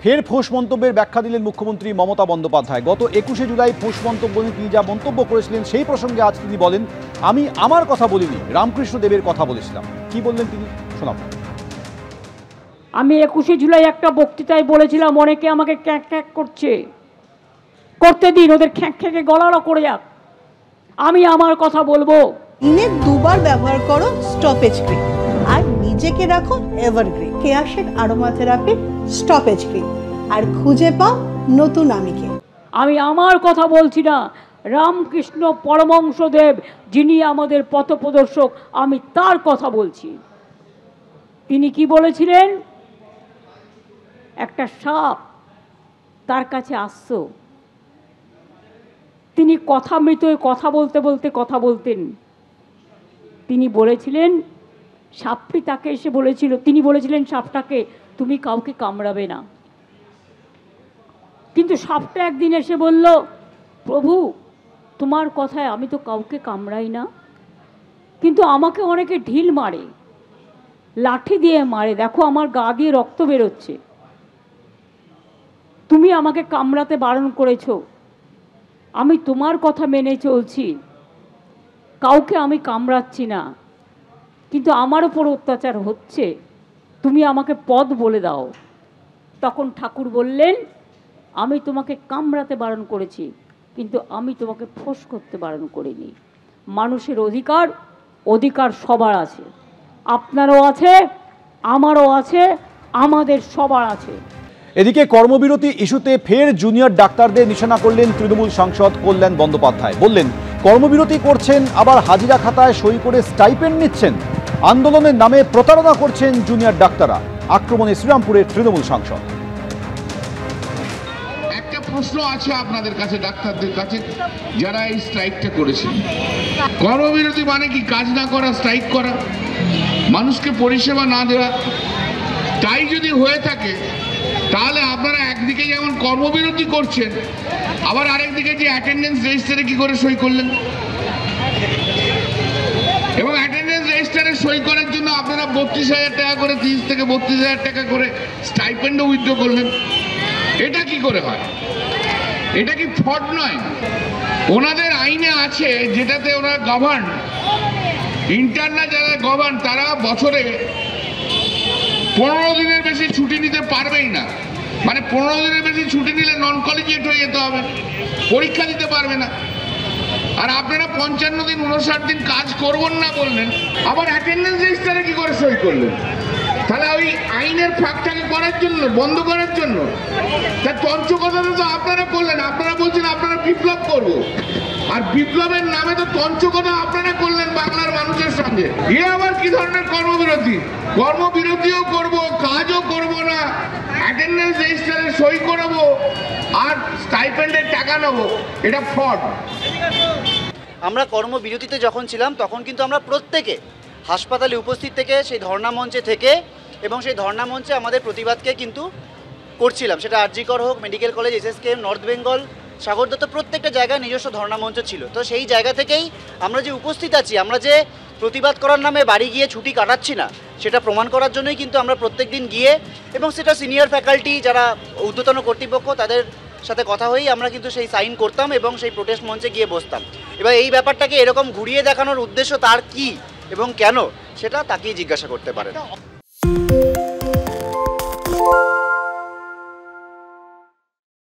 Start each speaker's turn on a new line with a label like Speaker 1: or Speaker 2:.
Speaker 1: ফের ফোঁস মন্তব্যের ব্যাখ্যা দিলেন মুখ্যমন্ত্রী মমতা বন্দ্যোপাধ্যায়। গত 21শে জুলাই ফোঁস মন্তব্য নিয়ে তিনি যা মন্তব্য করেছিলেন সেই প্রসঙ্গে আজ তিনি বলেন, আমি আমার কথা বলিনি, রামকৃষ্ণ দেবের কথা বলেছিলাম। কি বললেন তিনি, শোনাব।
Speaker 2: আমি 21শে জুলাই একটা বক্তৃতায় বলেছিলাম, অনেকে আমাকে ক্যাঁক ক্যাঁক করতে দিন, ওদের খ্যাঁক খ্যাঁকে গলারও করে যাক, আমি আমার কথা বলবো।
Speaker 3: দিনে দুবার ব্যবহার করো স্টপেজ ক্রিম আর নিজেকে রাখো এভারগ্রিন কেয়াশেক আরোমা থেরাপি স্টপেজ ক্রিম, আর খুঁজে পাও নতুন আমিকে।
Speaker 2: আমি আমার কথা বলছি না, রামকৃষ্ণ পরমহংসদেব যিনি আমাদের পথপ্রদর্শক, আমি তার কথা বলছি। তিনি কি বলেছিলেন? একটা সাপ তার কাছে আসতো, তিনি কথামৃতই কথা বলতে বলতে কথা বলতেন। তিনি বলেছিলেন, সাপটি তাকে এসে বলেছিল, তিনি বলেছিলেন সাপটাকে, তুমি কাউকে কামড়াবে না। কিন্তু সাপটা একদিন এসে বলল, প্রভু তোমার কথায় আমি তো কাউকে কামড়াই না, কিন্তু আমাকে অনেকে ঢিল মারে, লাঠি দিয়ে মারে, দেখো আমার গা দিয়ে রক্ত বেরোচ্ছে, তুমি আমাকে কামড়াতে বারণ করেছো, আমি তোমার কথা মেনে চলছি, কাউকে আমি কামড়াচ্ছি না, কিন্তু আমার উপর অত্যাচার হচ্ছে, তুমি আমাকে পথ বলে দাও। তখন ঠাকুর বললেন, আমি তোমাকে কামড়াতে বারণ করেছি, কিন্তু আমি তোমাকে ফোঁস করতে বারণ করিনি। মানুষের অধিকার সবার আছে, আপনারও আছে, আমারও আছে, আমাদের সবার আছে।
Speaker 1: এদিকে কর্মবিরতি ইস্যুতে ফের জুনিয়র ডাক্তারদের নিশানা করলেন তৃণমূল সাংসদ কল্যাণ বন্দ্যোপাধ্যায়। বললেন, কর্মবিরতি করছেন, আবার হাজিরা খাতায় সই করে স্টাইপেন্ড নিচ্ছেন, আন্দোলনের নামে প্রতারণা করছেন জুনিয়র ডাক্তাররা। আক্রমণে শ্রীরামপুরের তৃণমূল সাংসদ।
Speaker 4: একটা প্রশ্ন আছে আপনাদের কাছে, ডাক্তারদের কাছে, যারা এই স্ট্রাইকটা করেছেন, কর্মবিরতি মানে কি কাজ না করা, স্ট্রাইক করা, মানুষকে পরিষেবা না দেওয়া? তাই যদি হয়ে থাকে তাহলে আপনারা একদিকে যেমন কর্মবিরতি করছেন, আবার আরেকদিকে যে অ্যাটেন্ডেন্স রেজিস্টারে কি করে সই করলেন? এবং অ্যাটেন্ডেন্স রেজিস্টারে সই করার জন্য আপনারা 32,000 টাকা করে, 30 থেকে 32,000 টাকা করে স্টাইপেন্ডও উইথড্র করলেন। এটা কি করে হয়? এটা কি ফ্রড নয়? ওনাদের আইনে আছে, যেটাতে ওনারা গভর্ন, ইন্টারনাল যারা গভর্ন, তারা বছরে 15 দিনের বেশি ছুটি নিতে পারবেই না। মানে 15 দিনের বেশি ছুটি নিলে নন কলেজিয়েট হয়ে যেতে হবে, পরীক্ষা দিতে পারবে না। আর আপনারা 55 দিন 59 দিন কাজ করবেন না বললেন, আবার অ্যাটেন্ডেন্স রেজিস্টারে কি করে সই করলেন? তাহলে ওই আইনের ফাঁকটাকে করার জন্য, বন্ধ করার জন্য। তার তঞ্চকতাটা তো আপনারা করলেন। আপনারা বলছেন আপনারা বিপ্লব করব, আর বিপ্লবের নামে তো তঞ্চকতা আপনারা করলেন বাংলার মানুষের সঙ্গে। এ আবার কি ধরনের কর্মবিরতি? কর্মবিরতিও করব, কাজও করব না, অ্যাটেন্ডেন্স রেজিস্টারে সই করব, আর স্টাইপেন্ডের টাকা নেব, এটা ফ্রড।
Speaker 5: আমরা কর্মবিরতিতে যখন ছিলাম তখন কিন্তু আমরা প্রত্যেকে হাসপাতালে উপস্থিত থেকে, সেই ধর্ণা মঞ্চে থেকে, এবং সেই ধর্ণা মঞ্চে আমাদের প্রতিবাদকে কিন্তু করছিলাম। সেটা আরজি কর হোক, medical college, SSKM, North Bengal, Sagar Dutta, প্রত্যেকটা জায়গায় নিজস্ব ধর্ণা মঞ্চ ছিল। তো সেই জায়গা থেকেই আমরা যে উপস্থিত আছি, আমরা যে প্রতিবাদ করার নামে বাড়ি গিয়ে ছুটি কাটাচ্ছি না, সেটা প্রমাণ করার জন্যই কিন্তু আমরা প্রত্যেক দিন গিয়ে, এবং সেটা সিনিয়র ফ্যাকাল্টি যারা ঊর্ধ্বতন কর্তৃপক্ষ, তাদের সাথে কথা হয়েই আমরা কিন্তু সেই সাইন করতাম এবং সেই প্রোটেস্ট মঞ্চে গিয়ে বসতাম। এবার এই ব্যাপারটাকে এরকম ঘুরিয়ে দেখানোর উদ্দেশ্য তার কি এবং কেন, সেটা তাকেই জিজ্ঞাসা করতে পারেন।